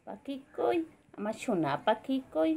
পাখি কই, আমার সোনা পাখি কই।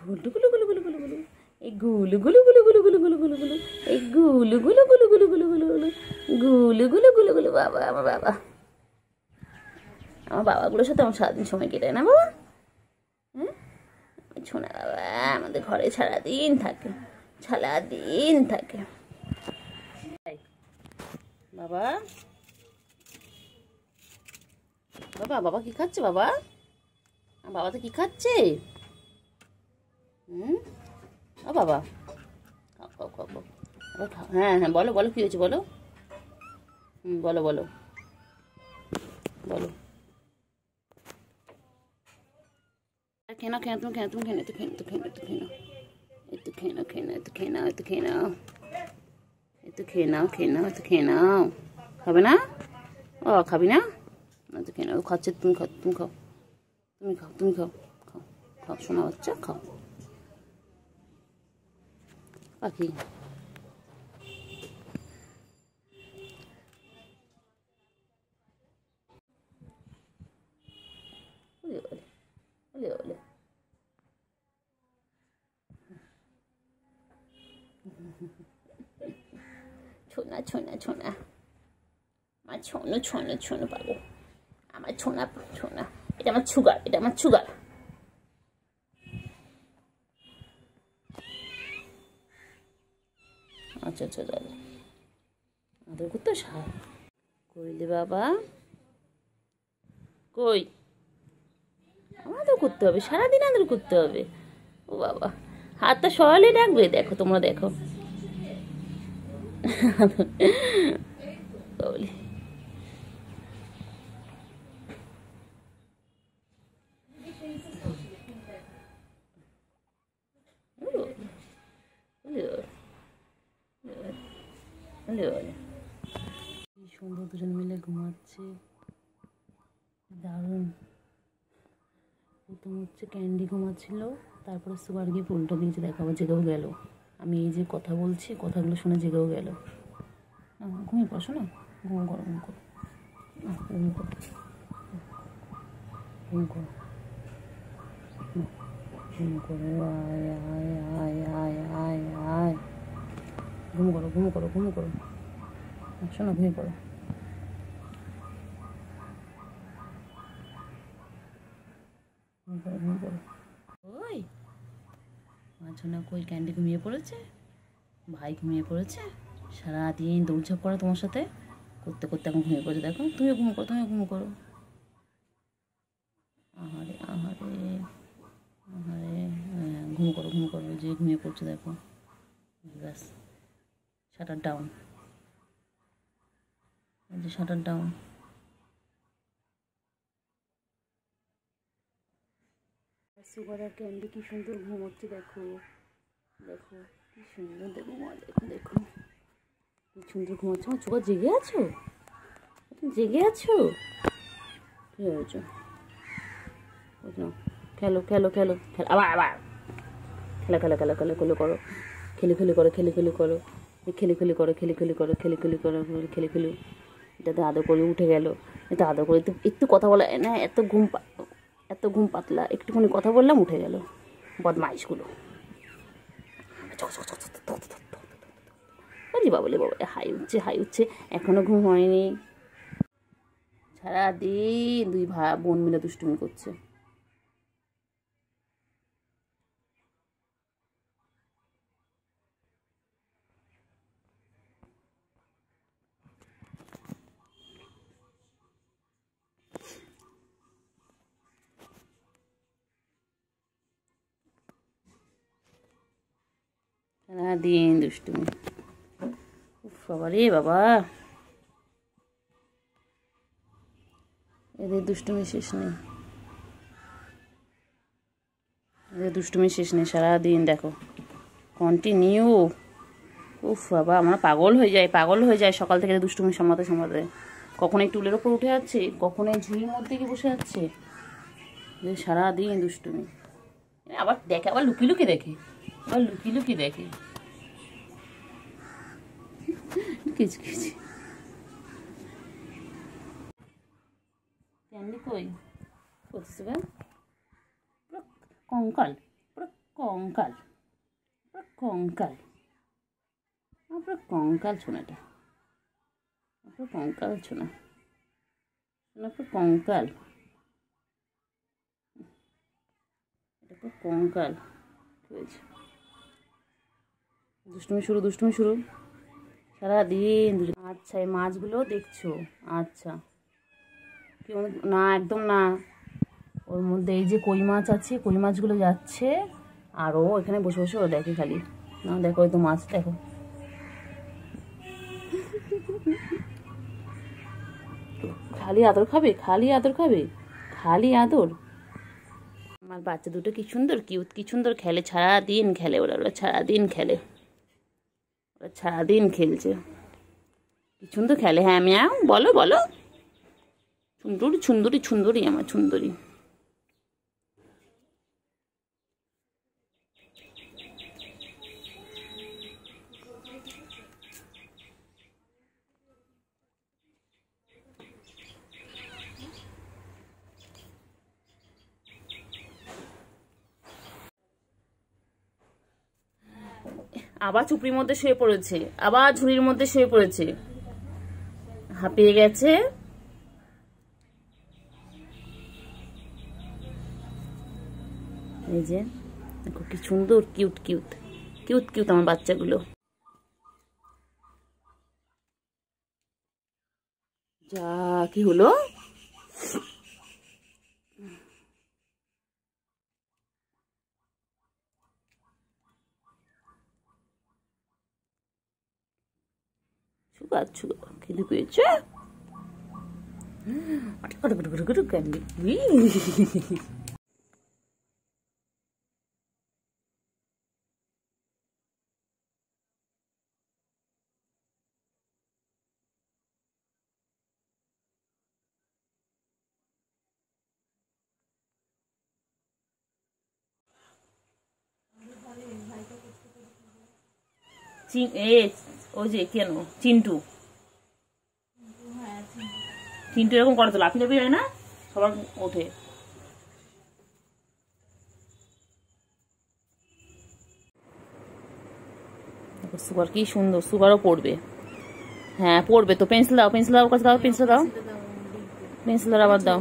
গুলু গুলু গুলু গুলু গুলু গুলু, এই গুলু গুলু গুলু গুলু গুলু গুলু গুলু গুলু, এই গুলু গুলু গুলু গুলু গুলু গুলু গুলু, গুলু গুলু গুলু গুলু। বাবা আমার বাবা, আমার বাবাগুলোর সাথে আমার সারাদিন সময় কেটায় না বাবা। হ্যাঁ শোনা বাবা আমাদের ঘরে সারাদিন থাকে, সারাদিন থাকে বাবা। বাবা বাবা কি খাচ্ছে বাবা? বাবা তো কি খাচ্ছে? ও বাবা খাও খাও খাও খাও খাও। হ্যাঁ হ্যাঁ বলো বলো কি হয়েছে বলো। বলো বলো বলো। খেয়ে নাও খেয়ে তুমি খেয়ে তুমি খেয়ে তো খেয়ে তো খেয়ে তো খেয়ে নাও, একটু খেয়ে নাও খেয়ে নাও একটু খেয়ে নাও একটু খেয়ে নাও একটু খেয়ে নাও খেয়ে নাও একটু খেয়ে নাও। খাবে না? ও খাবি না? একটু খেয়ে নাও। খাচ্ছে তুমি খাও তুমি খাও তুমি খাও তুমি খাও খাও খাও শোনা বাচ্চা খাও। পাখি ওলে ওলে ওলে ওলে। ছোনা ছোনা ছোনা, আমার ছোনো ছোনো ছোনো পাবো, আমার ছোনা ছোনা। এটা আমার সুগার, এটা আমার সুগার। আচ্ছা আচ্ছা দাদা আদর করতে সার কইলে বাবা কই, আদর করতে হবে সারাদিন আদর করতে হবে। ও বাবা হাতটা সরালে ডাকবে, দেখো তোমরা দেখো বলি। কি সুন্দর দুজন মিলে ঘুমাচ্ছে, দারুণ। প্রথম হচ্ছে ক্যান্ডি ঘুমাচ্ছিল, তারপরে সুগার গিয়ে উল্টো দিয়েছে, দেখাবো জেগেও গেল। আমি এই যে কথা বলছি কথাগুলো শুনে জেগেও গেল। ঘুমিয়ে পড়ো না, ঘুম করো ঘুম করো ঘুম করো ঘুম করো ঘুম করো। আয় আয় আয় আয় আয় আয় ঘুম করো ঘুম করো ঘুম করো। শোনো ঘুমিয়ে পড়ো। ওই মাঝনা কই ক্যান্ডি ঘুমিয়ে পড়েছে, ভাই ঘুমিয়ে পড়েছে, সারাদিন দৌড়ঝাঁপ করা তোমার সাথে করতে করতে এখন ঘুমিয়ে পড়েছে। দেখো তুমিও ঘুমো করো তুমিও ঘুমো করো। আহারে আহারে আহারে ঘুম করো ঘুম করো, যে ঘুমিয়ে পড়ছে দেখো। ব্যাস শাটার ডাউন, যে শাটার ডাউন। সুগার আর ক্যান্ডি কি সুন্দর ঘুমোচ্ছে দেখো, দেখো কি সুন্দর দেখো মা, দেখো দেখো কি সুন্দর ঘুমাচ্ছে। আমার সুগার জেগে আছো, জেগে আছো, কি হয়েছে? খেলো খেলো খেলো খেলো আবার আবার খেলা খেলা খেলা খেলা খেলো করো, খেলি খেলি করো খেলি খেলি করো, খেলি খেলি করো খেলি খেলি করো খেলি খেলি করো খেলি খেলি। এটাতে আদর করে উঠে গেল, এটা আদর করে একটু কথা বলা না, এত ঘুম পাতলা, একটুখানি কথা বললাম উঠে গেল। বদমাইশগুলো বাবলে বাবা হাই উঠছে হাই উঠছে, এখনো ঘুম হয়নি। সারাদিন দুই ভাই বোন মিলে দুষ্টুমি করছে। সারাদিন দুষ্টুমি, বাবা রে বাবা, এদের দুষ্টুমি শেষ নেই, এদের দুষ্টুমি শেষ নেই, সারাদিন দেখো কন্টিনিউ। উফ বাবা আমরা পাগল হয়ে যায় সকাল থেকে দুষ্টুমি সামলাতে সামলাতে। কখন এই টুলের ওপর উঠে যাচ্ছে, কখন এই ঝুড়ির মধ্যে গিয়ে বসে যাচ্ছে, সারাদিন দুষ্টুমি। আবার দেখে, আবার লুকি লুকি দেখে, আবার লুকি লুকি দেখে। কিছু কিছু ক্যান্ডি কই করছিস? পুরো কঙ্কাল, পুরো কঙ্কাল, পুরো কঙ্কাল, পুরো কঙ্কাল ছোনাটা, পুরো কঙ্কাল ছোনা, পুরো কঙ্কাল, এটা পুরো কঙ্কাল হয়েছে। দুষ্টুমি শুরু, দুষ্টুমি শুরু সারাদিন। আচ্ছা, এই মাছগুলো দেখছো? আচ্ছা, কেউ না, একদম না। ওর মধ্যে এই যে কই মাছ আছে, কই মাছগুলো যাচ্ছে, আর ও এখানে বসে বসে ও দেখে খালি। না দেখো, ওই তো মাছ দেখো। খালি আদর খাবে, খালি আদর খাবে, খালি আদর। আমার বাচ্চা দুটো কি সুন্দর কিউট, কি সুন্দর খেলে, সারাদিন খেলে ওরা, ওরা সারাদিন খেলে, ওরা সারাদিন খেলছে, কি সুন্দর খেলে। হ্যাঁ ম্যাও, বলো বলো, সুন্দরী সুন্দরী সুন্দরী, আমার সুন্দরী। আবার চুপড়ির মধ্যে শুয়ে পড়েছে, আবার ঝুড়ির মধ্যে শুয়ে পড়েছে, হাঁপিয়ে গেছে। এই যে দেখো কি সুন্দর কিউট কিউট কিউট কিউট আমার বাচ্চাগুলো। যা কি হলো? সুগার সুগার খেতে পেয়েছে। ক্যান্ডি ওই যে কেন চিন্টু, চিন্টু এরকম করে তো লাফি লাফি হয় না, সবার ওঠে। সুগার কি সুন্দর, সুগারও পড়বে। হ্যাঁ পড়বে তো, পেন্সিল দাও, পেন্সিল দাও, কাছে দাও, পেন্সিল দাও, পেন্সিল দাও, আবার দাও।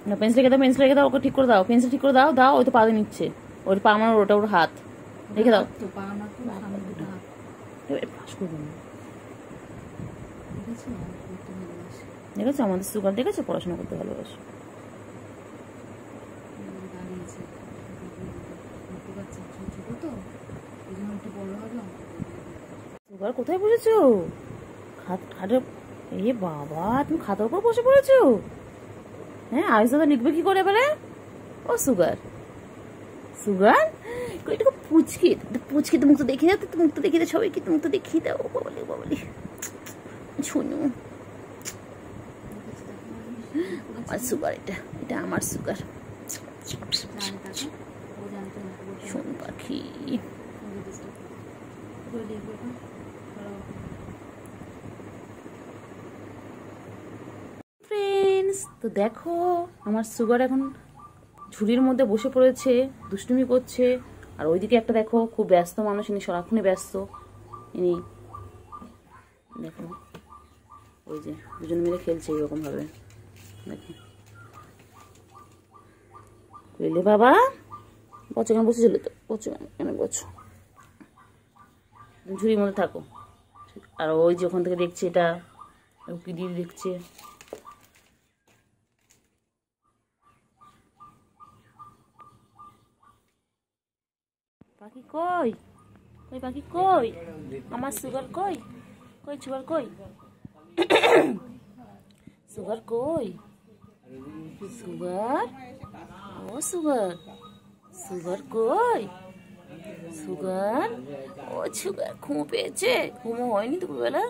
না পেন্সিল রেখে দাও, পেন্সিল রেখে দাও, ওকে ঠিক করে দাও, পেন্সিল ঠিক করে দাও, দাও। ওই তো পা দিয়ে নিচ্ছে, ওর পা আমার, ওটা ওর হাত, রেখে দাও। দেখেছো আমাদের সুগার, দেখেছো পড়াশোনা করতে ভালোবাসে। সুগার কোথায় বসেছো? খাটে? এ বাবা, তুমি খাতার উপর বসে পড়েছো? হ্যাঁ আইস দাদা লিখবে কি করে এবারে? ও সুগার, সুগার এটুকু পুচকি, পুচকি, তুমি তো দেখিয়ে দাও, তুমি তো দেখিয়ে দাও সবাইকে, তুমি তো দেখিয়ে দাও। বাবালি বাবালি শুনু, আমার সুগার, এটা এটা আমার সুগার। শোন পাখি, ফ্রেন্ডস তো দেখো আমার সুগার এখন ঝুড়ির মধ্যে বসে পড়েছে, দুষ্টুমি করছে। আর ওইদিকে একটা দেখো খুব ব্যস্ত মানুষ, ইনি সারাক্ষণই ব্যস্ত, ইনি দেখো ওই যে দুজন মিলে খেলছে এইরকম ভাবে। দেখো বুঝলে বাবা, বছর কেন বসেছিল তো, বছর কেন বছর, ঝুড়ির মধ্যে থাকো। আর ওই যে ওখান থেকে দেখছে, এটা কি দিয়ে দেখছে। পাখি কই, কই পাখি কই, আমার সুগার কই, কই সুগার কই, সুগার কই, সুগার, ও সুগার, সুগার কই, সুগার, ও সুগার ঘুমো পেয়েছে? ঘুমো হয়নি দুপুরবেলা?